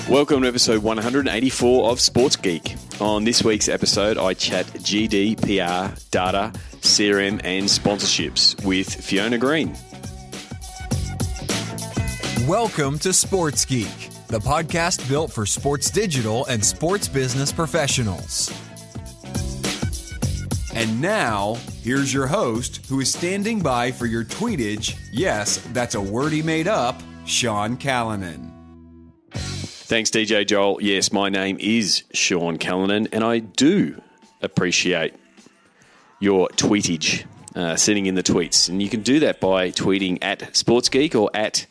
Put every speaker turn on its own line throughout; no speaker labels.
Welcome to episode 184 of Sports Geek. On this week's episode, I chat GDPR, data, CRM and sponsorships with Fiona Green.
Welcome to Sports Geek, the podcast built for sports digital and sports business professionals. And now, here's your host, who is standing by for your tweetage. Yes, that's a word he made up, Sean Callanan.
Thanks, DJ Joel. Yes, my name is Sean Callanan, and I do appreciate your tweetage, sending in the tweets. And you can do that by tweeting at SportsGeek or at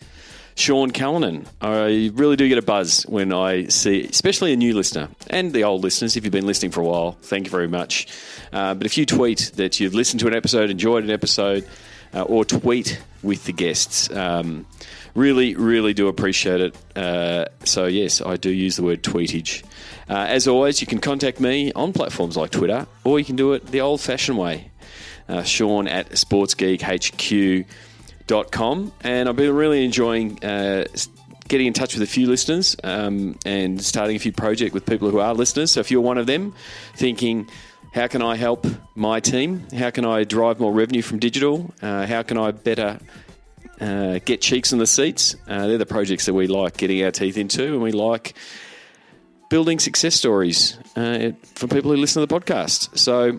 Sean Callanan. I really do get a buzz when I see, especially a new listener, and the old listeners, if you've been listening for a while, thank you very much. But if you tweet that you've listened to an episode, enjoyed an episode, or tweet with the guests, really do appreciate it. So yes, I do use the word tweetage. As always, you can contact me on platforms like Twitter, or you can do it the old-fashioned way. Sean at sportsgeekhq.com. And I've been really enjoying getting in touch with a few listeners and starting a few projects with people who are listeners. So if you're one of them thinking, how can I help my team? How can I drive more revenue from digital? How can I better get cheeks in the seats? They're the projects that we like getting our teeth into, and we like building success stories for people who listen to the podcast. So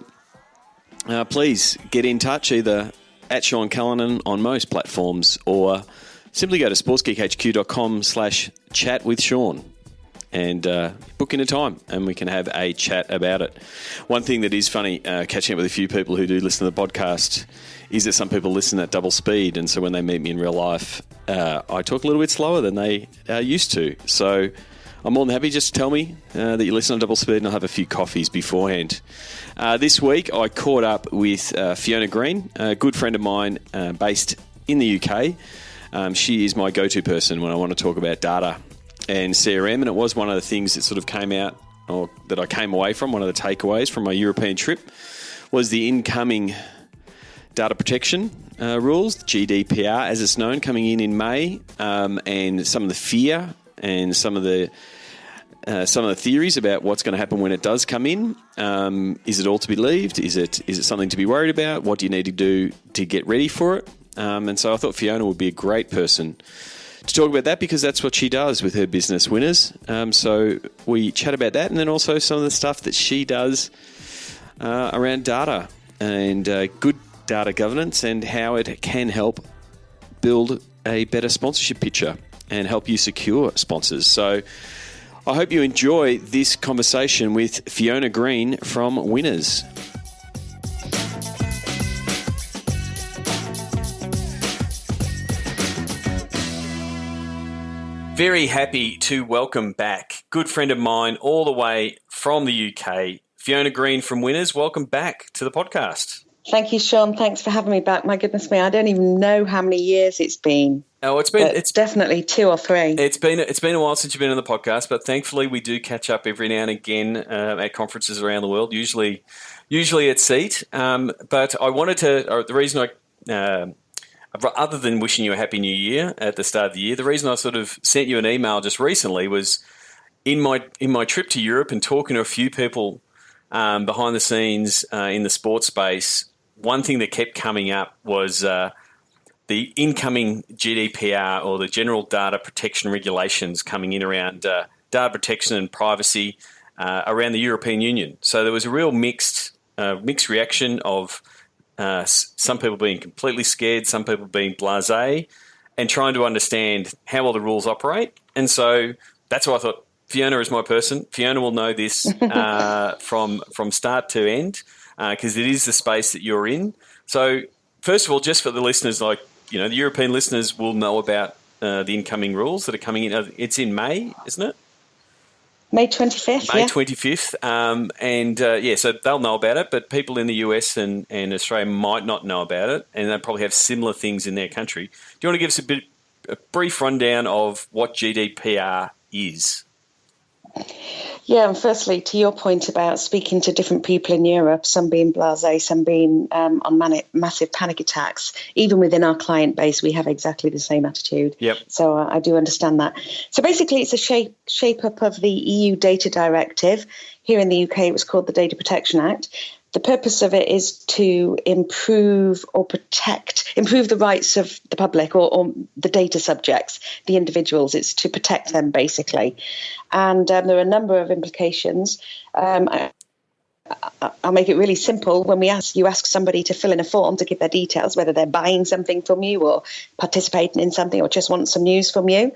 please get in touch either at Sean Callanan on most platforms, or simply go to sportsgeekhq.com/chat with Sean and book in a time and we can have a chat about it. One thing that is funny, catching up with a few people who do listen to the podcast, is that some people listen at double speed, and so when they meet me in real life, I talk a little bit slower than they are used to. So I'm more than happy. Just tell me that you listen on double speed, and I'll have a few coffees beforehand. This week, I caught up with Fiona Green, a good friend of mine based in the UK. She is my go-to person when I want to talk about data and CRM, and it was one of the things that sort of came out, or that I came away from, one of the takeaways from my European trip, was the incoming data protection rules, GDPR as it's known, coming in May, and some of the fear and some of the theories about what's going to happen when it does come in. Is it all to be believed? Is it something to be worried about? What do you need to do to get ready for it? And so I thought Fiona would be a great person to talk about that, because that's what she does with her business, Winners. So we chat about that, and then also some of the stuff that she does around data and good data governance, and how it can help build a better sponsorship picture and help you secure sponsors. So I hope you enjoy this conversation with Fiona Green from Winners. Very happy to welcome back good friend of mine all the way from the UK, Fiona Green from Winners. Welcome back to the podcast.
Thank you, Sean. Thanks for having me back. My goodness me, I don't even know how many years it's been.
Oh, it's
definitely 2 or 3.
It's been a while since you've been on the podcast, but thankfully we do catch up every now and again at conferences around the world, usually at SEAT. But I wanted to, the reason other than wishing you a happy new year at the start of the year, the reason I sort of sent you an email just recently was in my trip to Europe and talking to a few people behind the scenes in the sports space. One thing that kept coming up was the incoming GDPR, or the General Data Protection Regulations, coming in around data protection and privacy around the European Union. So there was a real mixed reaction of some people being completely scared, some people being blasé, and trying to understand how all the rules operate. And so that's why I thought Fiona is my person. Fiona will know this from start to end, because it is the space that you're in. So first of all, just for the listeners, the European listeners will know about the incoming rules that are coming in. It's in May, isn't it?
May 25th,
May 25th. So they'll know about it, but people in the US and Australia might not know about it, and they probably have similar things in their country. Do you want to give us a brief rundown of what GDPR is?
Yeah, and firstly, to your point about speaking to different people in Europe, some being blasé, some being on massive panic attacks, even within our client base, we have exactly the same attitude.
Yep.
So I do understand that. So basically, it's a shape up of the EU Data Directive. Here in the UK, it was called the Data Protection Act. The purpose of it is to improve the rights of the public or the data subjects, the individuals. It's to protect them, basically. And there are a number of implications. I'll make it really simple. When you ask somebody to fill in a form to give their details, whether they're buying something from you or participating in something or just want some news from you,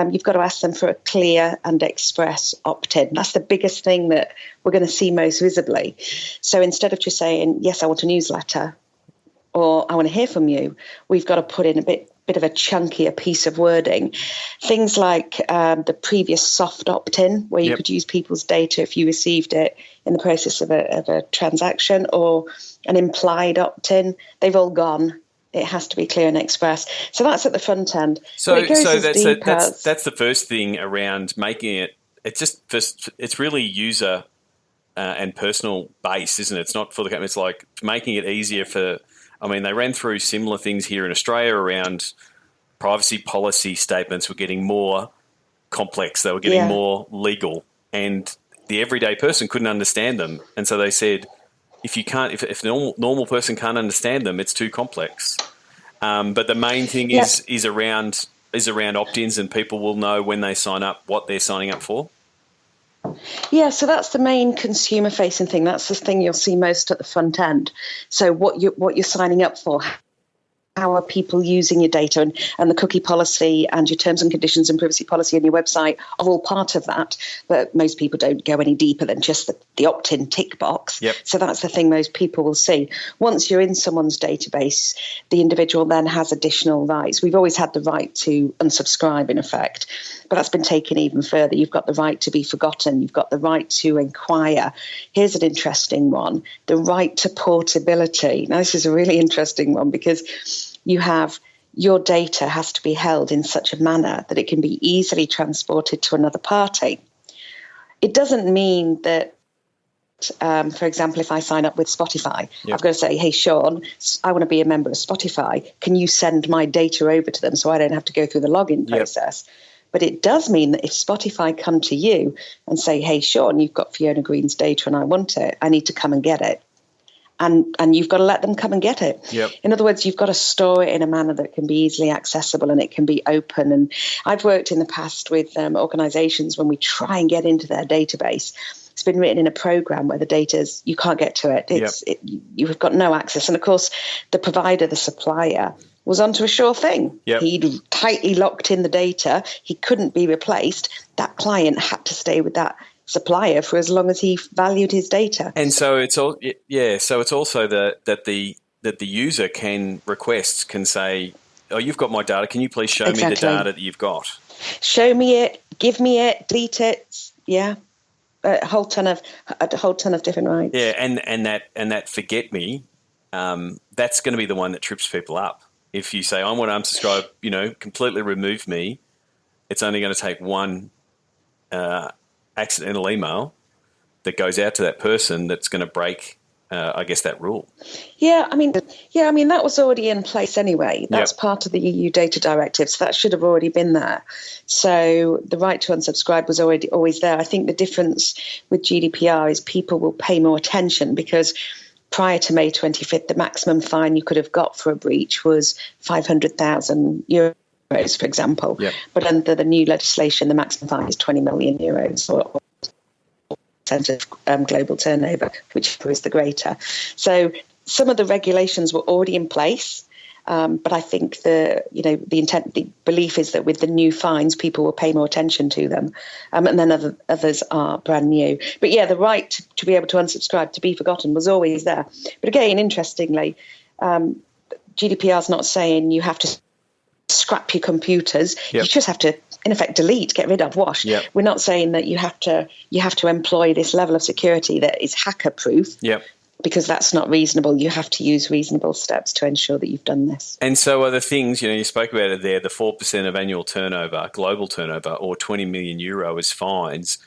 you've got to ask them for a clear and express opt-in. That's the biggest thing that we're going to see most visibly. So instead of just saying, yes, I want a newsletter or I want to hear from you, we've got to put in a bit of a chunkier piece of wording. Things like the previous soft opt-in, where you could use people's data if you received it in the process of a transaction, or an implied opt-in. They've all gone. It has to be clear and express. So that's at the front end.
So that's the first thing around making it. It's really user and personal based, isn't it? It's not for the company. It's like making it easier for. I mean, they ran through similar things here in Australia around privacy policy statements were getting more complex. They were getting more legal, and the everyday person couldn't understand them. And so they said, if a normal person can't understand them, it's too complex. But the main thing is around opt-ins, and people will know when they sign up what they're signing up for.
Yeah, so that's the main consumer-facing thing. That's the thing you'll see most at the front end. So what you're signing up for, how are people using your data, and the cookie policy and your terms and conditions and privacy policy on your website are all part of that. But most people don't go any deeper than just the opt-in tick box.
Yep.
So that's the thing most people will see. Once you're in someone's database, the individual then has additional rights. We've always had the right to unsubscribe, in effect, but that's been taken even further. You've got the right to be forgotten. You've got the right to inquire. Here's an interesting one, the right to portability. Now, this is a really interesting one because you have your data has to be held in such a manner that it can be easily transported to another party. It doesn't mean that, for example, if I sign up with Spotify, I've got to say, hey, Sean, I want to be a member of Spotify. Can you send my data over to them so I don't have to go through the login process? But it does mean that if Spotify come to you and say, hey, Sean, you've got Fiona Green's data and I want it, I need to come and get it. And you've got to let them come and get it.
Yep.
In other words, you've got to store it in a manner that can be easily accessible and it can be open. And I've worked in the past with organizations when we try and get into their database. It's been written in a program where the data's, you can't get to it. You've got no access. And of course, the provider, the supplier, was onto a sure thing.
Yep.
He'd tightly locked in the data. He couldn't be replaced. That client had to stay with that supplier for as long as he valued his data.
And so it's all So it's also that the user can say, oh, you've got my data. Can you please show me the data that you've got? Show me
it. Give me it. Delete it. Yeah. A whole ton of different rights.
Yeah, and that forget me, that's going to be the one that trips people up. If you say I want to unsubscribe, completely remove me, it's only going to take one accidental email that goes out to that person that's going to break, that rule.
Yeah, I mean that was already in place anyway. That's part of the EU Data Directive, so that should have already been there. So the right to unsubscribe was always there. I think the difference with GDPR is people will pay more attention because prior to May 25th, the maximum fine you could have got for a breach was €500,000. For example, but under the new legislation, the maximum fine is €20 million or of global turnover, whichever is the greater. So some of the regulations were already in place, but I think the belief is that with the new fines, people will pay more attention to them, and then others are brand new. But the right to be able to unsubscribe, to be forgotten, was always there. But again, interestingly, GDPR is not saying you have to scrap your computers. You just have to, in effect, delete, get rid of, wash. We're not saying that you have to employ this level of security that is hacker proof. Because that's not reasonable. You have to use reasonable steps to ensure that you've done this.
And so are the things, you spoke about it there, the 4% of annual turnover, global turnover, or €20 million as fines.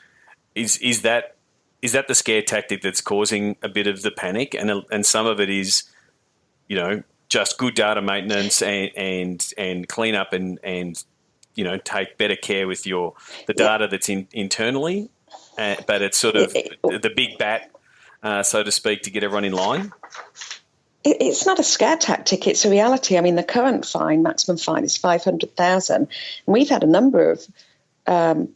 Is that the scare tactic that's causing a bit of the panic, and some of it is, just good data maintenance and clean up and take better care with the data that's internally, but it's sort of the big bat, so to speak, to get everyone in line?
It's not a scare tactic, it's a reality. I mean, the current maximum fine is 500,000. And we've had a number of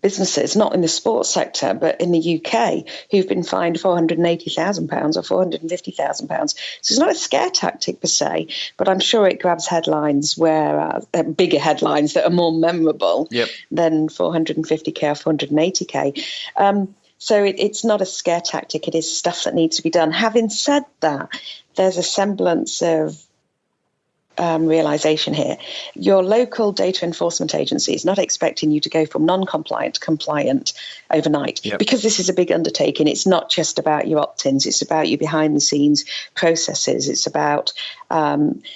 businesses, not in the sports sector, but in the UK, who've been fined £480,000 or £450,000. So it's not a scare tactic per se, but I'm sure it grabs headlines bigger headlines that are more memorable than 450k or 480k. So it's not a scare tactic. It is stuff that needs to be done. Having said that, there's a semblance of realization here. Your local data enforcement agency is not expecting you to go from non-compliant to compliant overnight, because this is a big undertaking. It's not just about your opt-ins, it's about your behind-the-scenes processes, it's about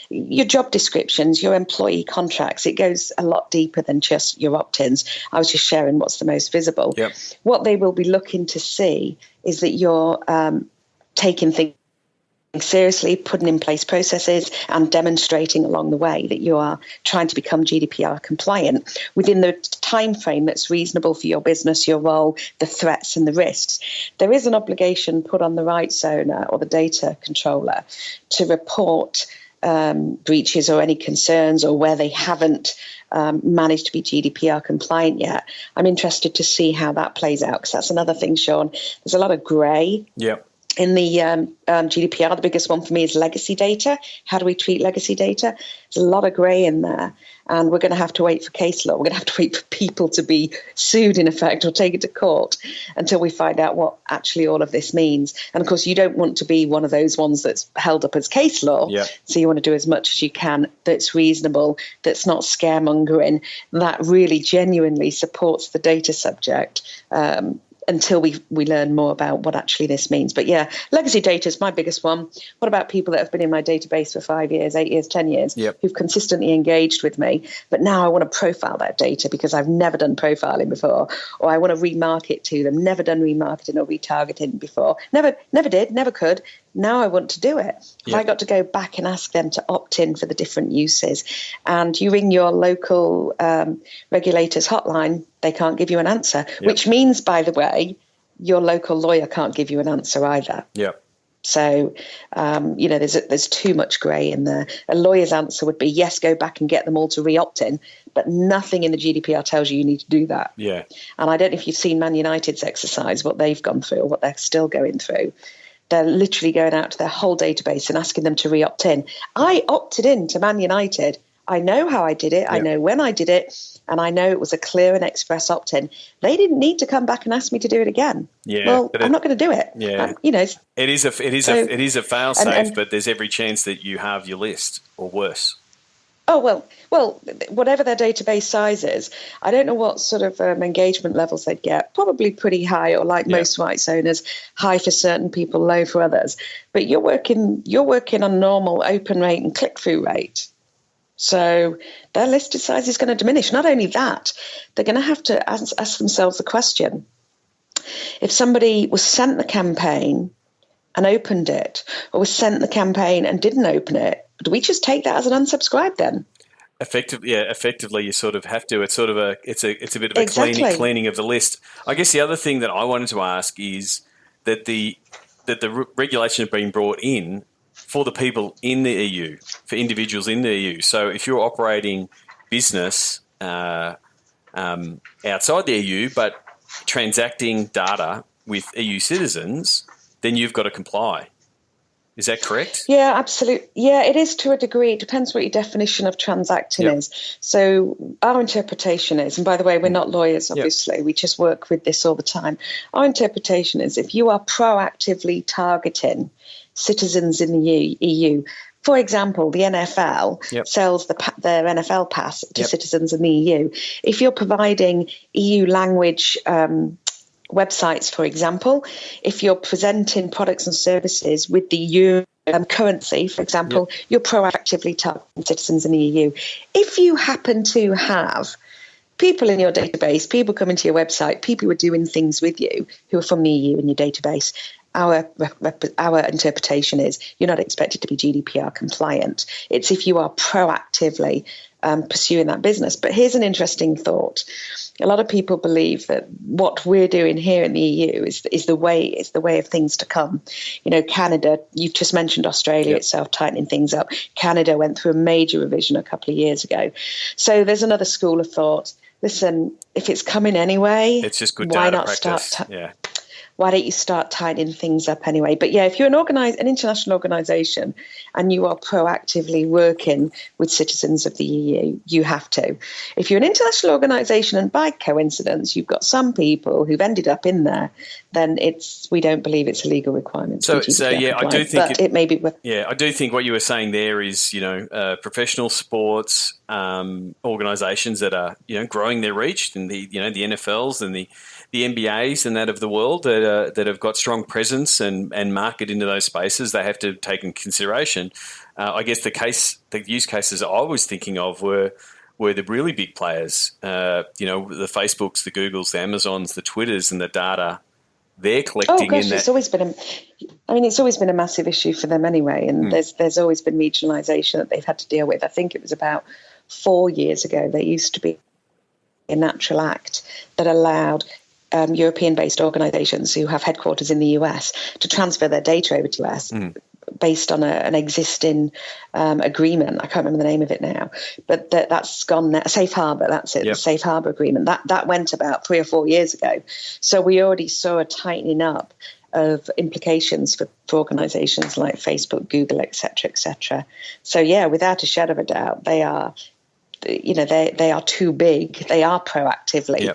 your job descriptions, your employee contracts. It goes a lot deeper than just your opt-ins. I was just sharing what's the most visible. What they will be looking to see is that you're taking things seriously, putting in place processes and demonstrating along the way that you are trying to become GDPR compliant within the time frame that's reasonable for your business, your role, the threats and the risks. There is an obligation put on the rights owner or the data controller to report breaches or any concerns or where they haven't managed to be GDPR compliant yet. I'm interested to see how that plays out, because that's another thing, Sean. There's a lot of grey. In the GDPR, the biggest one for me is legacy data. How do we treat legacy data? There's a lot of grey in there, and we're going to have to wait for case law. We're going to have to wait for people to be sued, in effect, or taken to court until we find out what actually all of this means. And, of course, you don't want to be one of those ones that's held up as case law. So you want to do as much as you can that's reasonable, that's not scaremongering, that really genuinely supports the data subject, until we learn more about what actually this means. But legacy data is my biggest one. What about people that have been in my database for 5 years, 8 years, 10 years, who've consistently engaged with me, but now I want to profile that data because I've never done profiling before, or I want to remarket to them, never done remarketing or retargeting before, never did, never could. Now I want to do it. I got to go back and ask them to opt in for the different uses. And you ring your local regulators hotline, they can't give you an answer, which means, by the way, your local lawyer can't give you an answer either. So, there's too much grey in there. A lawyer's answer would be, yes, go back and get them all to re-opt in, but nothing in the GDPR tells you need to do that. And I don't know if you've seen Man United's exercise, what they've gone through or what they're still going through. They're literally going out to their whole database and asking them to re-opt in. I opted in to Man United. I know how I did it. I know when I did it. And I know it was a clear and express opt-in. They didn't need to come back and ask me to do it again. Well, I'm not going to do it.
It is a fail-safe, but there's every chance that you have your list or worse.
Oh, well, whatever their database size is, I don't know what sort of engagement levels they'd get. Probably pretty high, or like most rights owners, high for certain people, low for others. But you're working on normal open rate and click-through rate. So their listed size is going to diminish. Not only that, they're going to have to ask themselves the question, if somebody was sent the campaign and opened it, or was sent the campaign and didn't open it, do we just take that as an unsubscribe then?
Effectively, you sort of have to. It's sort of a bit of a cleaning of the list. I guess the other thing that I wanted to ask is that the regulation has been brought in for the people in the EU, for individuals in the EU. So if you're operating business outside the EU but transacting data with EU citizens, then you've got to comply. Is that correct?
Yeah, absolutely. Yeah, it is to a degree. It depends what your definition of transacting is. So our interpretation is, and by the way, we're not lawyers, obviously. We just work with this all the time. Our interpretation is if you are proactively targeting citizens in the EU, for example, the NFL sells their NFL pass to citizens in the EU. If you're providing EU language websites, for example, if you're presenting products and services with the euro currency, for example, you're proactively targeting citizens in the EU. If you happen to have people in your database, people coming to your website, people who are doing things with you who are from the EU in your database. Our interpretation is you're not expected to be GDPR compliant. It's if you are proactively pursuing that business. But here's an interesting thought. A lot of people believe that what we're doing here in the EU is the way of things to come. You know, Canada, you've just mentioned Australia itself tightening things up. Canada went through a major revision a couple of years ago. So there's another school of thought. Listen, if it's coming anyway,
it's just good
why
data
not
practice.
start? Why don't you start tightening things up anyway? But yeah, if you're an international organisation and you are proactively working with citizens of the EU, you have to. If you're an international organisation and by coincidence you've got some people who've ended up in there, then we don't believe it's a legal requirement.
So yeah, I do think
it may be.
Yeah, I do think what you were saying there is, professional sports organisations that are, growing their reach, and the NFLs and the NBAs and that of the world that have got strong presence and market into those spaces, they have to take in consideration. I guess the use cases I was thinking of were the really big players, the Facebooks, the Googles, the Amazons, the Twitters, and the data they're collecting.
Oh gosh, it's always been a massive issue for them anyway, and there's always been regionalisation that they've had to deal with. I think it was about 4 years ago there used to be a natural act that allowed European-based organisations who have headquarters in the US to transfer their data over to US based on an existing agreement. I can't remember the name of it now, but that's gone now. Safe Harbour, that's it, the Safe Harbour agreement. That went about 3 or 4 years ago. So we already saw a tightening up of implications for organisations like Facebook, Google, et cetera. So yeah, without a shadow of a doubt, they are too big. They are proactively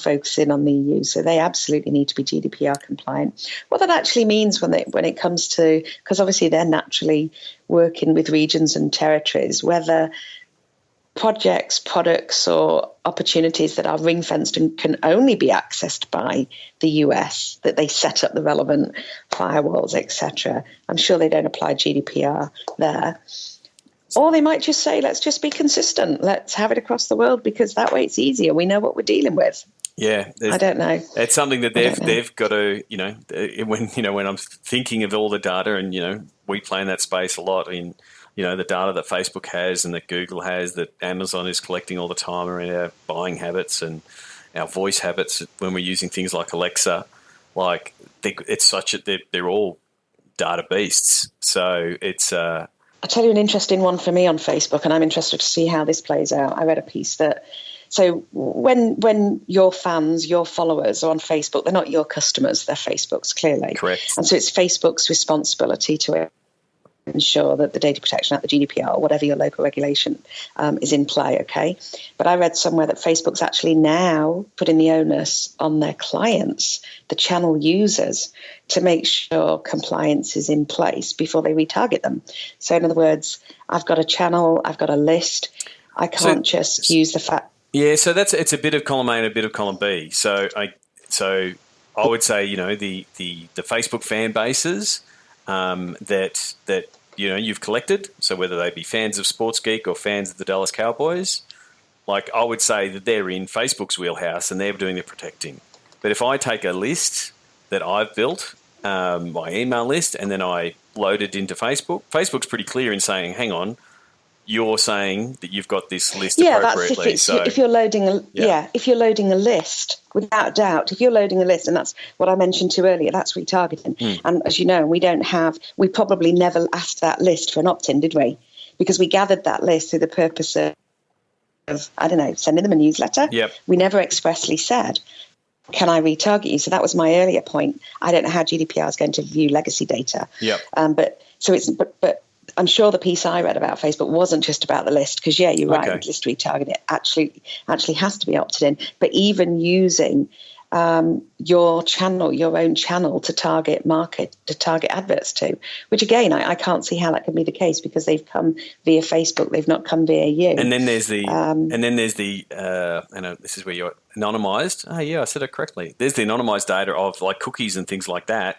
focusing on the EU, so they absolutely need to be GDPR compliant. What that actually means when it comes to, because obviously they're naturally working with regions and territories, whether projects, products, or opportunities that are ring-fenced and can only be accessed by the US, that they set up the relevant firewalls, etc. I'm sure they don't apply GDPR there. Or they might just say, let's just be consistent. Let's have it across the world because that way it's easier. We know what we're dealing with.
Yeah.
I don't know.
It's something that they've got to, when I'm thinking of all the data and, we play in that space a lot in, the data that Facebook has and that Google has, that Amazon is collecting all the time around our buying habits and our voice habits when we're using things like Alexa. Like they're all data beasts. So it's,
I'll tell you an interesting one for me on Facebook, and I'm interested to see how this plays out. I read a piece so when your fans, your followers are on Facebook, they're not your customers, they're Facebook's, clearly.
Correct.
And so it's Facebook's responsibility to ensure that the Data Protection Act, the GDPR, or whatever your local regulation is in play, okay? But I read somewhere that Facebook's actually now putting the onus on their clients, the channel users, to make sure compliance is in place before they retarget them. So in other words, I've got a channel, I've got a list, I can't just use the fact.
Yeah, so it's a bit of column A and a bit of column B. So I would say, the Facebook fan bases that you've collected, so whether they be fans of Sports Geek or fans of the Dallas Cowboys, like I would say that they're in Facebook's wheelhouse and they're doing the protecting. But if I take a list that I've built, my email list, and then I load it into Facebook's pretty clear in saying, hang on, you're saying that you've got this list appropriately.
If you're loading a list, without doubt, if you're loading a list, and that's what I mentioned to earlier, that's retargeting. And as you know, we probably never asked that list for an opt-in, did we? Because we gathered that list through the purpose of sending them a newsletter.
Yep.
We never expressly said, can I retarget you? So that was my earlier point. I don't know how GDPR is going to view legacy data.
Yep.
But I'm sure the piece I read about Facebook wasn't just about the list, because you're right,
Okay.
list retargeting actually has to be opted in. But even using your own channel to target adverts to, which again I can't see how that can be the case because they've come via Facebook, they've not come via you.
And then there's this is where you're anonymized. Oh yeah, I said it correctly. There's the anonymized data of like cookies and things like that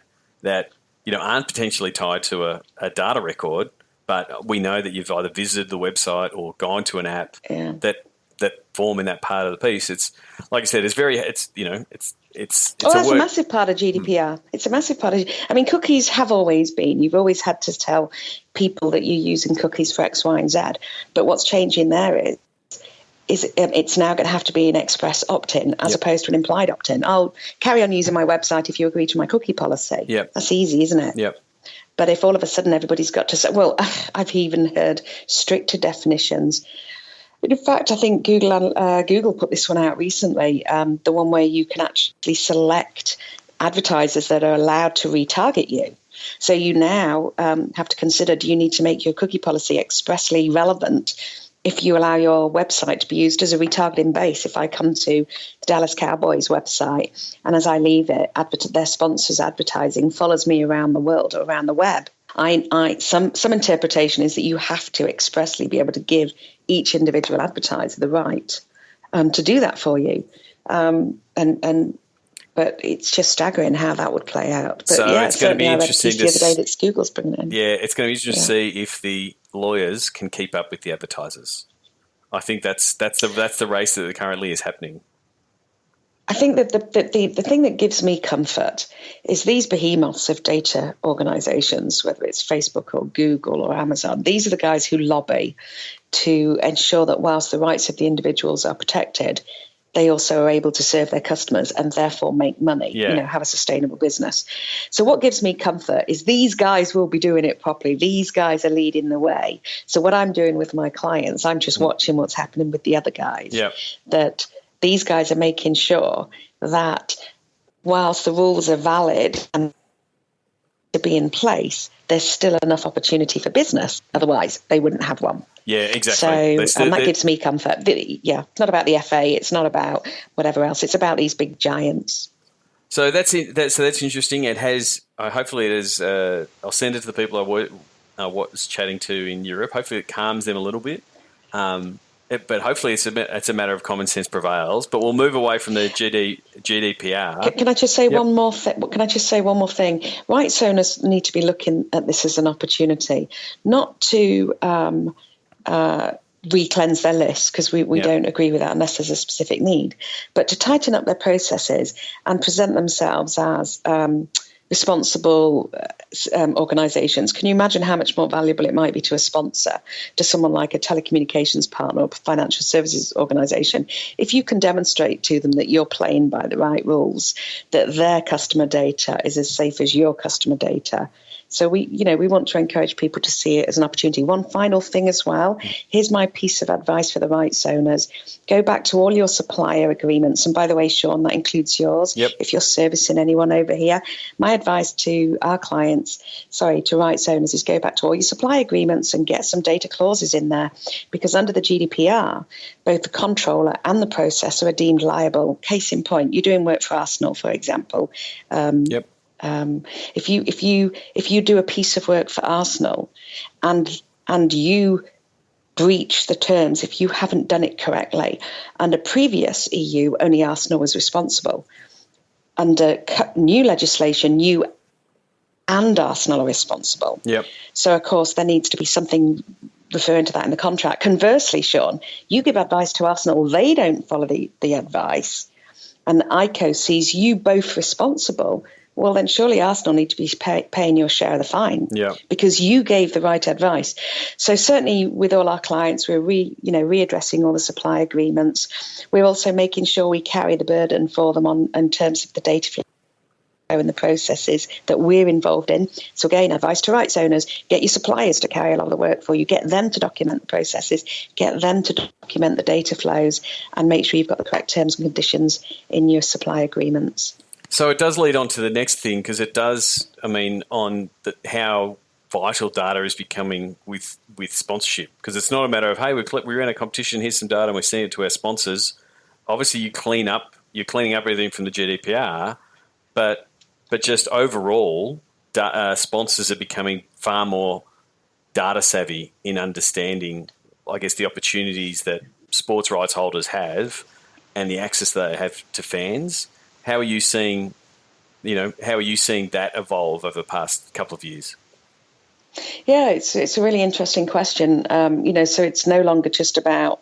aren't potentially tied to a data record, but we know that you've either visited the website or gone to an app that
form in that part of the piece. It's like I said, it's it's
that's a massive part of GDPR. It's a massive part of. I mean, cookies have always been. You've always had to tell people that you're using cookies for X, Y, and Z. But what's changing there is it's now going to have to be an express opt-in as opposed to an implied opt-in. I'll carry on using my website if you agree to my cookie policy.
Yep.
That's easy, isn't it?
Yep.
But if all of a sudden everybody's got to say, well, I've even heard stricter definitions. In fact, I think Google put this one out recently, the one where you can actually select advertisers that are allowed to retarget you. So you now have to consider, do you need to make your cookie policy expressly relevant if you allow your website to be used as a retargeting base? If I come to the Dallas Cowboys website and as I leave it, their sponsors advertising follows me around the world or around the web, some interpretation is that you have to expressly be able to give each individual advertiser the right to do that for you. But it's just staggering how that would play out. But
so
yeah,
it's going to be interesting
the other day that Google's bringing it in.
Yeah, it's going to be interesting to see if the lawyers can keep up with the advertisers. I think that's the race that currently is happening.
I think that the thing that gives me comfort is these behemoths of data organizations, whether it's Facebook or Google or Amazon, these are the guys who lobby to ensure that whilst the rights of the individuals are protected, they also are able to serve their customers and therefore make money, have a sustainable business. So what gives me comfort is these guys will be doing it properly. These guys are leading the way. So what I'm doing with my clients, I'm just watching what's happening with the other guys.
Yep.
That these guys are making sure that whilst the rules are valid and to be in place, there's still enough opportunity for business. Otherwise, they wouldn't have one.
Yeah, exactly.
So that gives me comfort. It's not about the FA. It's not about whatever else. It's about these big giants.
So that's interesting. It has. Hopefully, it is. I'll send it to the people I was chatting to in Europe. Hopefully, it calms them a little bit. But hopefully, it's a matter of common sense prevails. But we'll move away from the GDPR.
Can I just say one more thing? Can I just say one more thing? Rights owners need to be looking at this as an opportunity, not to re-cleanse their list, because we don't agree with that unless there's a specific need, but to tighten up their processes and present themselves as responsible organisations. Can you imagine how much more valuable it might be to a sponsor, to someone like a telecommunications partner or financial services organisation, if you can demonstrate to them that you're playing by the right rules, that their customer data is as safe as your customer data. So we want to encourage people to see it as an opportunity. One final thing as well. Here's my piece of advice for the rights owners. Go back to all your supplier agreements. And by the way, Sean, that includes yours.
Yep.
If you're servicing anyone over here, my advice to to rights owners is go back to all your supply agreements and get some data clauses in there. Because under the GDPR, both the controller and the processor are deemed liable. Case in point, you're doing work for Arsenal, for example.
Yep.
If you do a piece of work for Arsenal and you breach the terms, if you haven't done it correctly, under previous EU, only Arsenal was responsible. Under new legislation, you and Arsenal are responsible.
Yep.
So, of course, there needs to be something referring to that in the contract. Conversely, Sean, you give advice to Arsenal, they don't follow the advice, and ICO sees you both responsible. Well, then surely Arsenal need to be paying your share of the fine, because you gave the right advice. So certainly with all our clients, we're readdressing all the supply agreements. We're also making sure we carry the burden for them in terms of the data flow and the processes that we're involved in. So again, advice to rights owners, get your suppliers to carry a lot of the work for you, get them to document the processes, get them to document the data flows, and make sure you've got the correct terms and conditions in your supply agreements.
So it does lead on to the next thing, because it does, how vital data is becoming with sponsorship. Because it's not a matter of, hey, we ran a competition, here's some data, and we're sending it to our sponsors. Obviously, you're cleaning up everything from the GDPR, but just overall, sponsors are becoming far more data savvy in understanding, I guess, the opportunities that sports rights holders have and the access that they have to fans. How are you seeing that evolve over the past couple of years?
Yeah, it's a really interesting question. So it's no longer just about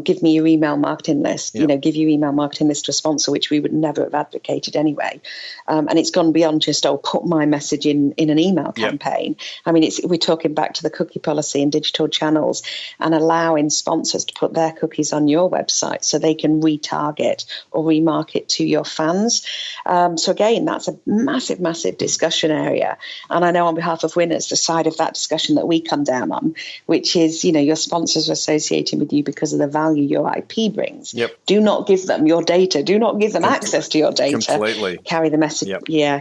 give me your email marketing list, give your email marketing list to a sponsor, which we would never have advocated anyway. And it's gone beyond just, put my message in an email campaign. I mean, we're talking back to the cookie policy and digital channels and allowing sponsors to put their cookies on your website so they can retarget or remarket to your fans. So again, that's a massive, massive discussion area. And I know on behalf of Winners, the side of that discussion that we come down on, which is, your sponsors are associating with you because of the value your IP brings. Do not give them your data. Do not give them access to your data.
Completely.
Carry the message.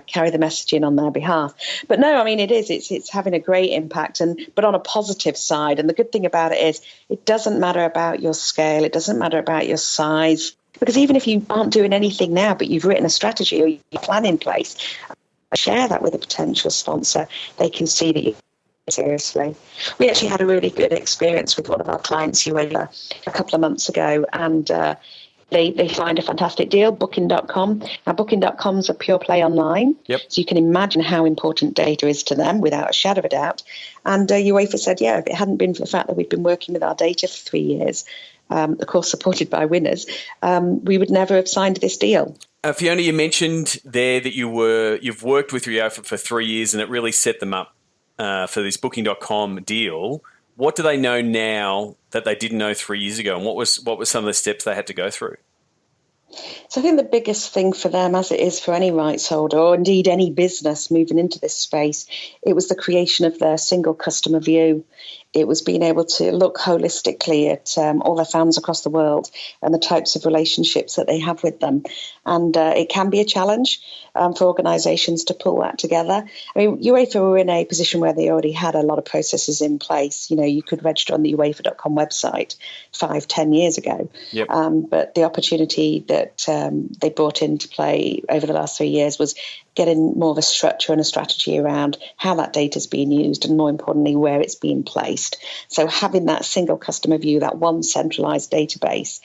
Carry the message in on their behalf. But no, I mean, it's having a great impact, but on a positive side. And the good thing about it is it doesn't matter about your scale. It doesn't matter about your size. Because even if you aren't doing anything now, but you've written a strategy or your plan in place, share that with a potential sponsor. They can see that you seriously. We actually had a really good experience with one of our clients, Fiona, a couple of months ago, and they find a fantastic deal, Booking.com. Now, Booking.com's a pure play online, so you can imagine how important data is to them without a shadow of a doubt. And UEFA said, if it hadn't been for the fact that we've been working with our data for 3 years, of course supported by Winners, we would never have signed this deal.
Fiona, you mentioned there that you've worked with UEFA for 3 years and it really set them up for this Booking.com deal. What do they know now that they didn't know 3 years ago, and what were some of the steps they had to go through?
So I think the biggest thing for them, as it is for any rights holder or indeed any business moving into this space, it was the creation of their single customer view. It was being able to look holistically at all their fans across the world and the types of relationships that they have with them. And it can be a challenge for organisations to pull that together. I mean, UEFA were in a position where they already had a lot of processes in place. You could register on the UEFA.com website 5-10 years ago. But the opportunity that they brought into play over the last 3 years was getting more of a structure and a strategy around how that data is being used and, more importantly, where it's being placed. So having that single customer view, that one centralised database,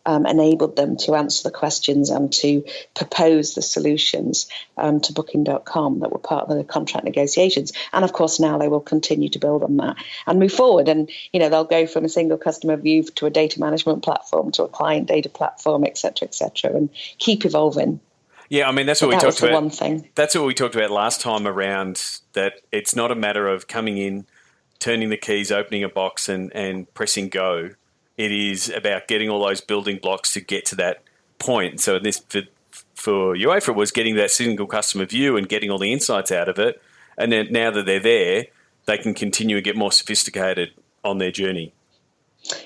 enabled them to answer the questions and to propose the solutions to Booking.com that were part of the contract negotiations. And, of course, now they will continue to build on that and move forward. And, they'll go from a single customer view to a data management platform to a client data platform, et cetera, and keep evolving.
Yeah, I mean, that's what we talked about.
One thing.
That's what we talked about last time around, that it's not a matter of coming in, turning the keys, opening a box and pressing go. It is about getting all those building blocks to get to that point. So for UEFA, it was getting that single customer view and getting all the insights out of it. And then now that they're there, they can continue and get more sophisticated on their journey.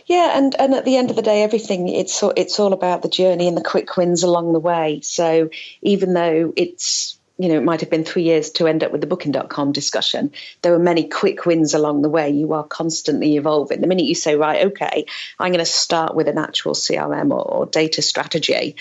Yeah, and at the end of the day, everything, it's all about the journey and the quick wins along the way. So even though it might have been 3 years to end up with the Booking.com discussion, there were many quick wins along the way. You are constantly evolving. The minute you say, right, okay, I'm going to start with an actual CRM or data strategy,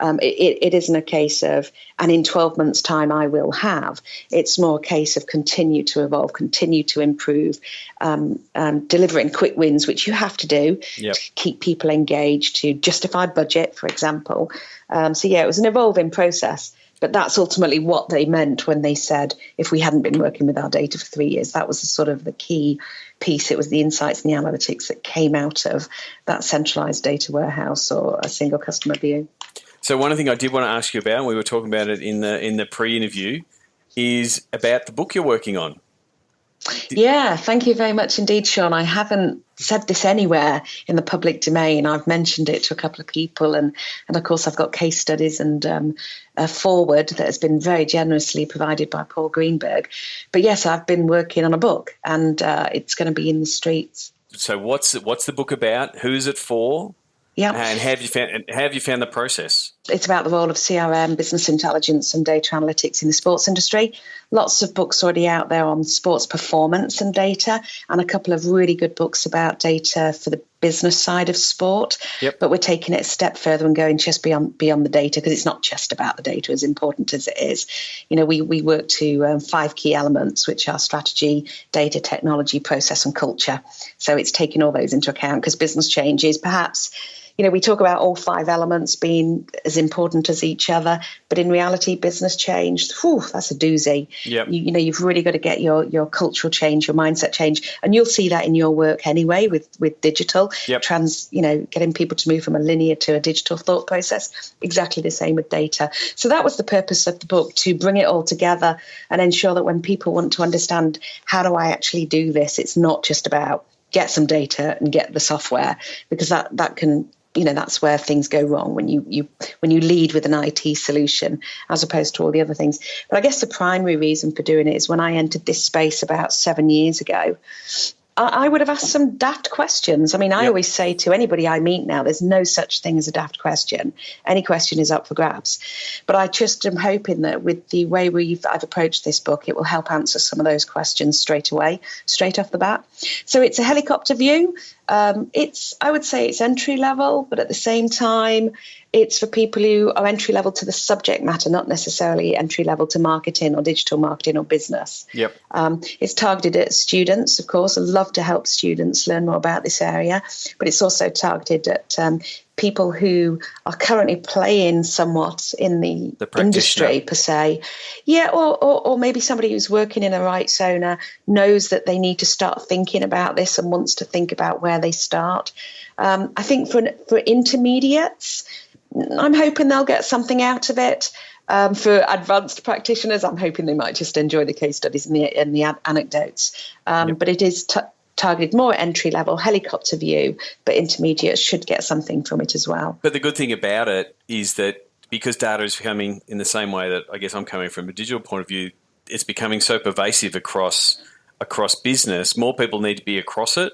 it isn't a case of, and in 12 months' time I will have. It's more a case of continue to evolve, continue to improve, delivering quick wins, which you have to do to keep people engaged, to justify budget, for example. It was an evolving process. But that's ultimately what they meant when they said, if we hadn't been working with our data for 3 years, that was the key piece. It was the insights and the analytics that came out of that centralized data warehouse or a single customer view.
So one thing I did want to ask you about, and we were talking about it in the pre-interview, is about the book you're working on.
Yeah, thank you very much indeed, Sean. I haven't said this anywhere in the public domain. I've mentioned it to a couple of people, and of course I've got case studies and a forward that has been very generously provided by Paul Greenberg. But yes, I've been working on a book, and it's going to be in the streets.
So what's the book about? Who is it for?
Yeah.
And how have you found the process?
It's about the role of CRM, business intelligence and data analytics in the sports industry. Lots of books already out there on sports performance and data, and a couple of really good books about data for the business side of sport. But we're taking it a step further and going just beyond the data, because it's not just about the data, as important as it is. We work to 5 key elements, which are strategy, data, technology, process and culture. So it's taking all those into account, because business changes perhaps we talk about all 5 elements being as important as each other, but in reality, business change, that's a doozy.
Yep.
You've really got to get your cultural change, your mindset change, and you'll see that in your work anyway with digital.
Yep.
Getting people to move from a linear to a digital thought process. Exactly the same with data. So that was the purpose of the book, to bring it all together and ensure that when people want to understand how do I actually do this, it's not just about get some data and get the software, because that can, that's where things go wrong when you lead with an IT solution as opposed to all the other things. But I guess the primary reason for doing it is when I entered this space about 7 years ago, I would have asked some daft questions. I mean, I always say to anybody I meet now, there's no such thing as a daft question. Any question is up for grabs. But I just am hoping that with the way I've approached this book, it will help answer some of those questions straight away, straight off the bat. So it's a helicopter view. I would say it's entry level, but at the same time, it's for people who are entry level to the subject matter, not necessarily entry level to marketing or digital marketing or business.
Yep.
It's targeted at students, of course. I love to help students learn more about this area, but it's also targeted at people who are currently playing somewhat in the industry per se. Yeah, or maybe somebody who's working in a rights owner knows that they need to start thinking about this and wants to think about where they start. I think for intermediates, I'm hoping they'll get something out of it. For advanced practitioners, I'm hoping they might just enjoy the case studies and the anecdotes. But it is targeted more entry level, helicopter view, but intermediates should get something from it as well.
But the good thing about it is that because data is becoming, in the same way that I guess I'm coming from a digital point of view, it's becoming so pervasive across business. More people need to be across it,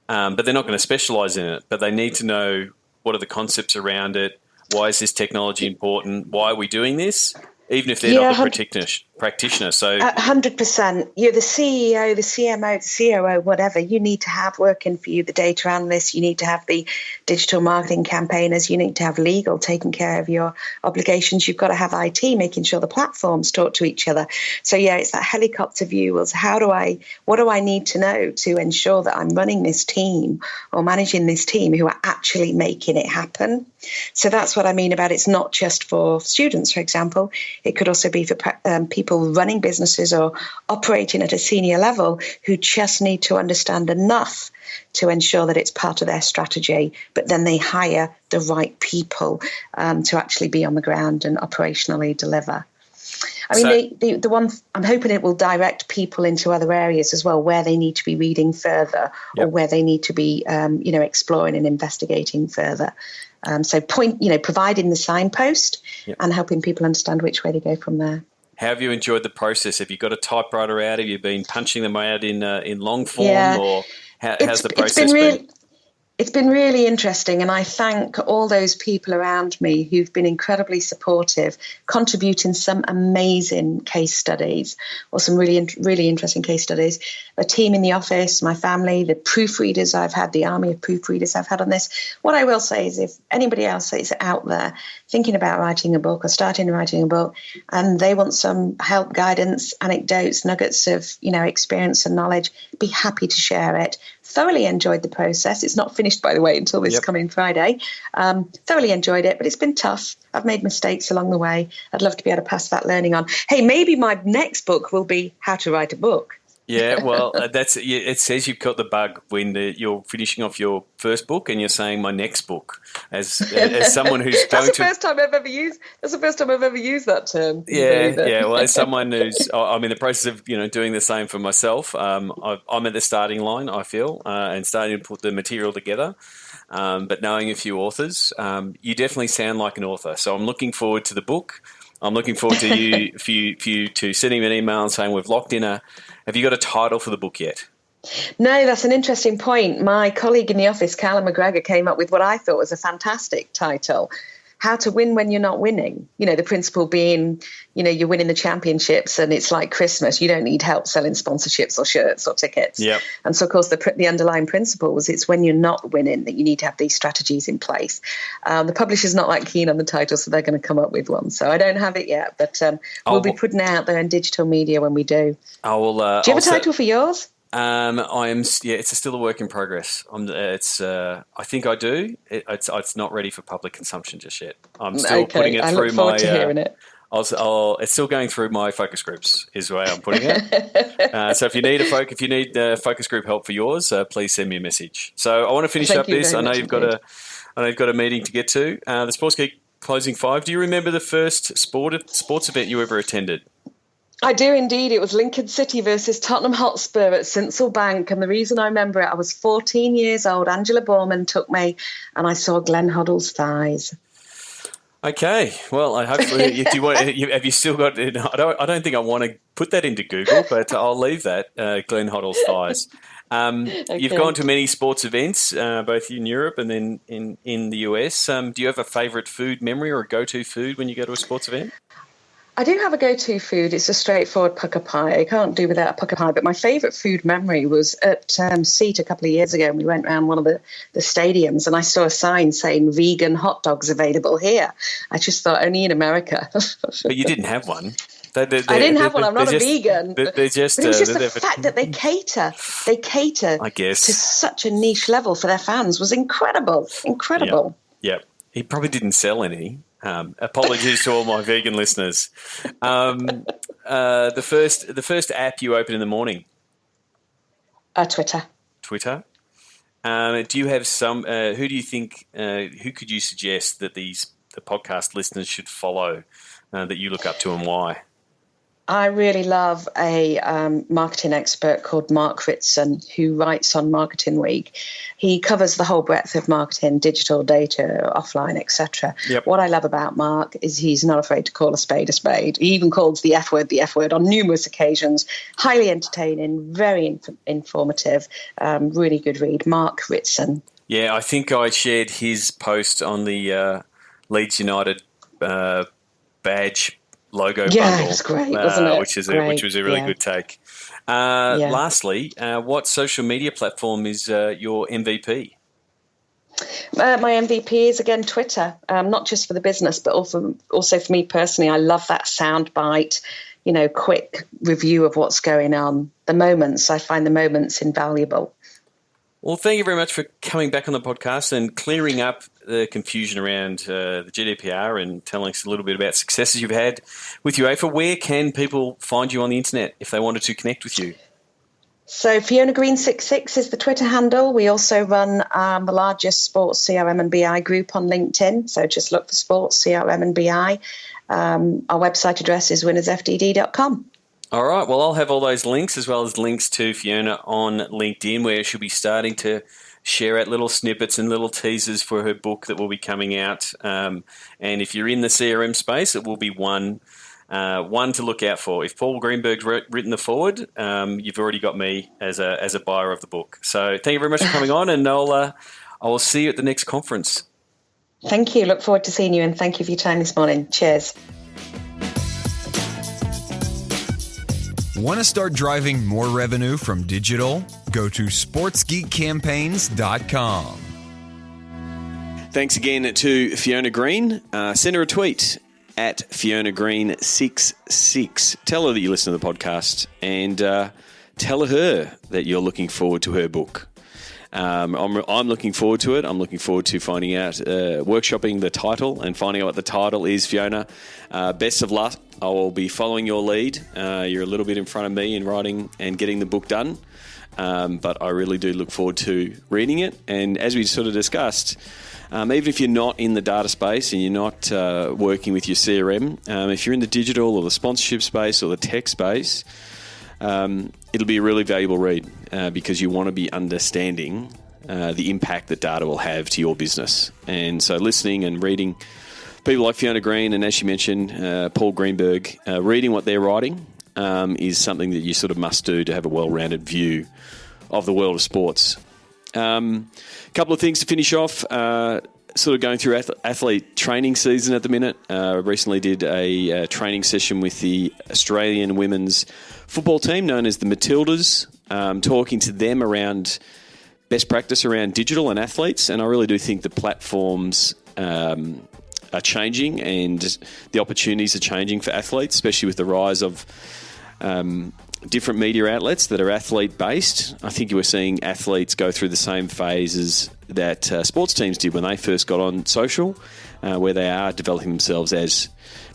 but they're not going to specialise in it. But they need to know what are the concepts around it. Why is this technology important? Why are we doing this? Even if they're not the practitioner. So
100%. You're the CEO, the CMO, the COO, whatever. You need to have working for you the data analysts. You need to have the digital marketing campaigners. You need to have legal taking care of your obligations. You've got to have IT making sure the platforms talk to each other. So it's that helicopter view. What do I need to know to ensure that I'm running this team or managing this team who are actually making it happen? So that's what I mean about it's not just for students, for example. It could also be for people running businesses or operating at a senior level who just need to understand enough to ensure that it's part of their strategy, but then they hire the right people to actually be on the ground and operationally deliver. I mean, the one I'm hoping it will direct people into other areas as well, where they need to be reading further or where they need to be, exploring and investigating further. Providing the signpost and helping people understand which way to go from there.
How have you enjoyed the process? Have you got a typewriter out? Have you been punching them out in long form, or how's the process been?
It's been really interesting, and I thank all those people around me who've been incredibly supportive, contributing some amazing case studies or some really, really interesting case studies. The team in the office, my family, the proofreaders I've had, the army of proofreaders I've had on this. What I will say is if anybody else is out there thinking about writing a book or starting writing a book and they want some help, guidance, anecdotes, nuggets of, experience and knowledge, be happy to share it. Thoroughly enjoyed the process. It's not finished, by the way, until this coming Friday. Thoroughly enjoyed it, but it's been tough. I've made mistakes along the way. I'd love to be able to pass that learning on. Hey, maybe my next book will be how to write a book.
Yeah, well, it says you've got the bug when you're finishing off your first book and you're saying my next book as someone who's
That's the first time I've ever used that term.
Yeah. Well, as someone who's I'm in the process of doing the same for myself. I'm at the starting line, I feel, and starting to put the material together. But knowing a few authors, you definitely sound like an author. So I'm looking forward to the book. I'm looking forward to you to sending me an email and saying we've locked in have you got a title for the book yet?
No, that's an interesting point. My colleague in the office, Callum McGregor, came up with what I thought was a fantastic title. How to win when you're not winning. The principle being, you're winning the championships and it's like Christmas. You don't need help selling sponsorships or shirts or tickets.
Yep.
And so, of course, the underlying principle was it's when you're not winning that you need to have these strategies in place. The publisher's not that keen on the title, so they're going to come up with one. So I don't have it yet, but we'll be putting it out there in digital media when we do.
Do
you have a title for yours?
I am. Yeah, it's still a work in progress. I think I do. It's not ready for public consumption just yet. I'm still putting it through
I look forward to hearing it.
It's still going through my focus groups. Is the way I'm putting it. So if you need focus group help for yours, please send me a message. So I want to finish up this. I know you've got a meeting to get to. The Sports Geek Closing 5. Do you remember the first sports event you ever attended?
I do indeed. It was Lincoln City versus Tottenham Hotspur at Sincil Bank. And the reason I remember it, I was 14 years old. Angela Borman took me and I saw Glenn Hoddle's thighs.
Okay. Well, hopefully, have you still got it? I don't think I want to put that into Google, but I'll leave that, Glenn Hoddle's thighs. Okay. You've gone to many sports events, both in Europe and then in the US. Do you have a favourite food memory or a go-to food when you go to a sports event?
I do have a go-to food. It's a straightforward pucker pie. I can't do without a pucker pie. But my favourite food memory was at Seat a couple of years ago. And we went around one of the stadiums and I saw a sign saying vegan hot dogs available here. I just thought only in America.
But you didn't have one.
I didn't have one. I'm not a vegan.
But it was just
the fact that they cater,
I guess,
to such a niche level for their fans was incredible. Incredible.
Yep. He probably didn't sell any. Apologies to all my vegan listeners. The first app you open in the morning?
Twitter.
Twitter. Do you have some? Who do you think? Who could you suggest that the podcast listeners should follow that you look up to, and why?
I really love a marketing expert called Mark Ritson who writes on Marketing Week. He covers the whole breadth of marketing, digital, data, offline, etc.
Yep.
What I love about Mark is he's not afraid to call a spade a spade. He even calls the F word on numerous occasions. Highly entertaining, very informative, really good read. Mark Ritson.
Yeah, I think I shared his post on the Leeds United badge logo bundle.
Yeah, it was great, wasn't it?
Which was a really good take. Lastly, what social media platform is your MVP?
My MVP is, again, Twitter, not just for the business, but also for me personally. I love that sound bite, quick review of what's going on. I find the moments invaluable.
Well, thank you very much for coming back on the podcast and clearing up the confusion around the GDPR and telling us a little bit about successes you've had with UEFA. Where can people find you on the internet if they wanted to connect with you?
So Fiona Green 66 is the Twitter handle. We also run the largest sports CRM and BI group on LinkedIn. So just look for sports CRM and BI. Our website address is winnersfdd.com.
All right. Well, I'll have all those links as well as links to Fiona on LinkedIn, where she'll be starting to share out little snippets and little teasers for her book that will be coming out. And if you're in the CRM space, it will be one to look out for. If Paul Greenberg's written the forward, you've already got me as a buyer of the book. So thank you very much for coming on, and I will see you at the next conference.
Thank you. Look forward to seeing you, and thank you for your time this morning. Cheers.
Want to start driving more revenue from digital? Go to sportsgeekcampaigns.com.
Thanks again to Fiona Green. Send her a tweet at Fiona Green 66. Tell her that you listen to the podcast and tell her that you're looking forward to her book. I'm looking forward to it. I'm looking forward to finding out, workshopping the title and finding out what the title is, Fiona. Best of luck. I will be following your lead. You're a little bit in front of me in writing and getting the book done. But I really do look forward to reading it. And as we sort of discussed, even if you're not in the data space and you're not working with your CRM, if you're in the digital or the sponsorship space or the tech space, it'll be a really valuable read because you want to be understanding the impact that data will have to your business. And so listening and reading people like Fiona Green and, as she mentioned, Paul Greenberg, reading what they're writing is something that you sort of must do to have a well-rounded view of the world of sports. A couple of things to finish off. Sort of going through athlete training season at the minute. Recently did a training session with the Australian women's football team known as the Matildas, talking to them around best practice around digital and athletes. And I really do think the platforms are changing and the opportunities are changing for athletes, especially with the rise of different media outlets that are athlete-based. I think you were seeing athletes go through the same phases that sports teams did when they first got on social, where they are developing themselves as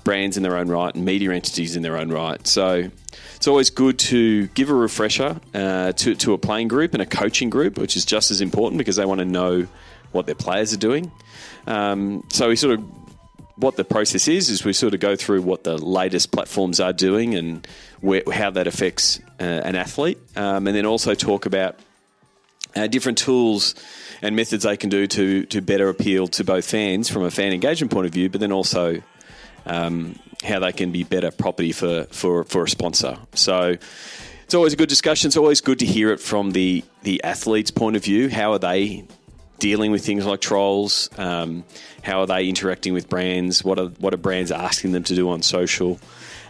brands in their own right and media entities in their own right. So it's always good to give a refresher to a playing group and a coaching group, which is just as important because they want to know what their players are doing. So we sort of, what the process is we sort of go through what the latest platforms are doing and how that affects an athlete, and then also talk about different tools and methods they can do to better appeal to both fans from a fan engagement point of view, but then also how they can be better property for a sponsor. So it's always a good discussion. It's always good to hear it from the athlete's point of view. How are they dealing with things like trolls? How are they interacting with brands? What are brands asking them to do on social?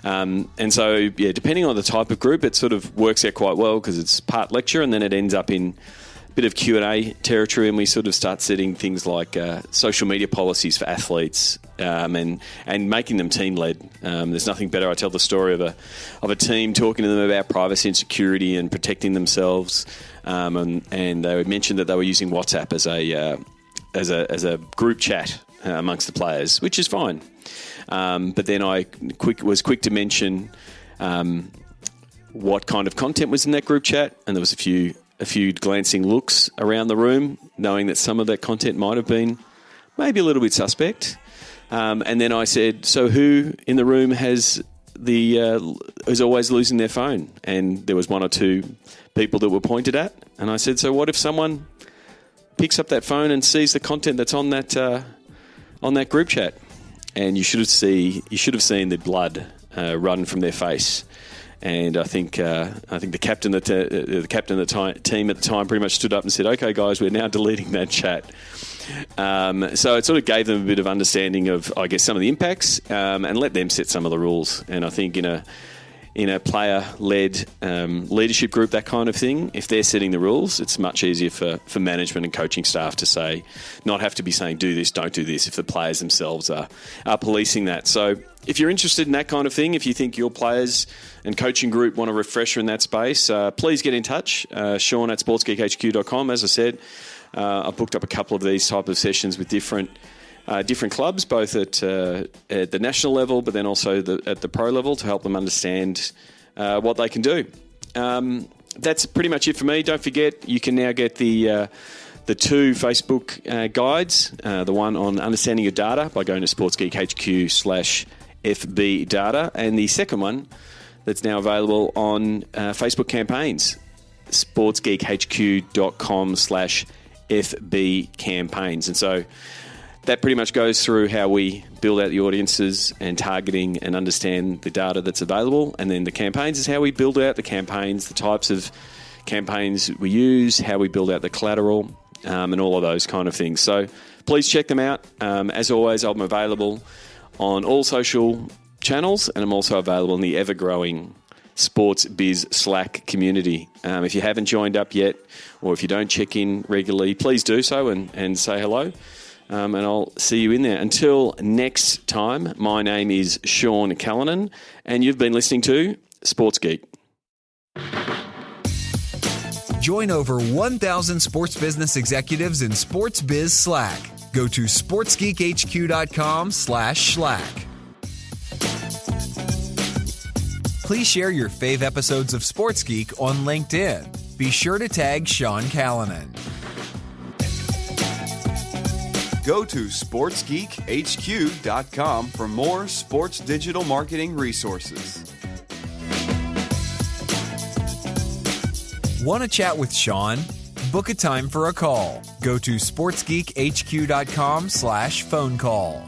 And so, yeah, depending on the type of group, it sort of works out quite well because it's part lecture and then it ends up in a bit of Q&A territory, and we sort of start setting things like social media policies for athletes and making them team-led. There's nothing better. I tell the story of a team talking to them about privacy and security and protecting themselves, and they mentioned that they were using WhatsApp as a group chat amongst the players, which is fine. But then I was quick to mention what kind of content was in that group chat, and there was a few glancing looks around the room, knowing that some of that content might have been maybe a little bit suspect. And then I said, so who in the room is always losing their phone? And there was one or two people that were pointed at. And I said, so what if someone picks up that phone and sees the content that's on that group chat? And you should have seen the blood run from their face. And I think the captain of the team at the time pretty much stood up and said, "Okay, guys, we're now deleting that chat." So it sort of gave them a bit of understanding of, I guess, some of the impacts, and let them set some of the rules. And I think in a player-led leadership group, that kind of thing, if they're setting the rules, it's much easier for management and coaching staff to not have to be saying, do this, don't do this, if the players themselves are policing that. So if you're interested in that kind of thing, if you think your players and coaching group want a refresher in that space, please get in touch. Sean at sportsgeekhq.com. As I said, I've booked up a couple of these type of sessions with different clubs, both at the national level, but then also at the pro level, to help them understand what they can do. That's pretty much it for me. Don't forget, you can now get the two Facebook guides, the one on understanding your data by going to sportsgeekhq/FB data, and the second one that's now available on Facebook campaigns, sportsgeekhq.com/FB campaigns. And so that pretty much goes through how we build out the audiences and targeting and understand the data that's available. And then the campaigns is how we build out the campaigns, the types of campaigns we use, how we build out the collateral, and all of those kind of things. So please check them out. As always, I'm available on all social channels, and I'm also available in the ever-growing Sports Biz Slack community. If you haven't joined up yet, or if you don't check in regularly, please do so and say hello. And I'll see you in there. Until next time, my name is Sean Callanan, and you've been listening to Sports Geek.
Join over 1,000 sports business executives in Sports Biz Slack. Go to sportsgeekhq.com/Slack. Please share your fave episodes of Sports Geek on LinkedIn. Be sure to tag Sean Callanan. Go to sportsgeekhq.com for more sports digital marketing resources. Want to chat with Sean? Book a time for a call. Go to sportsgeekhq.com/phone call.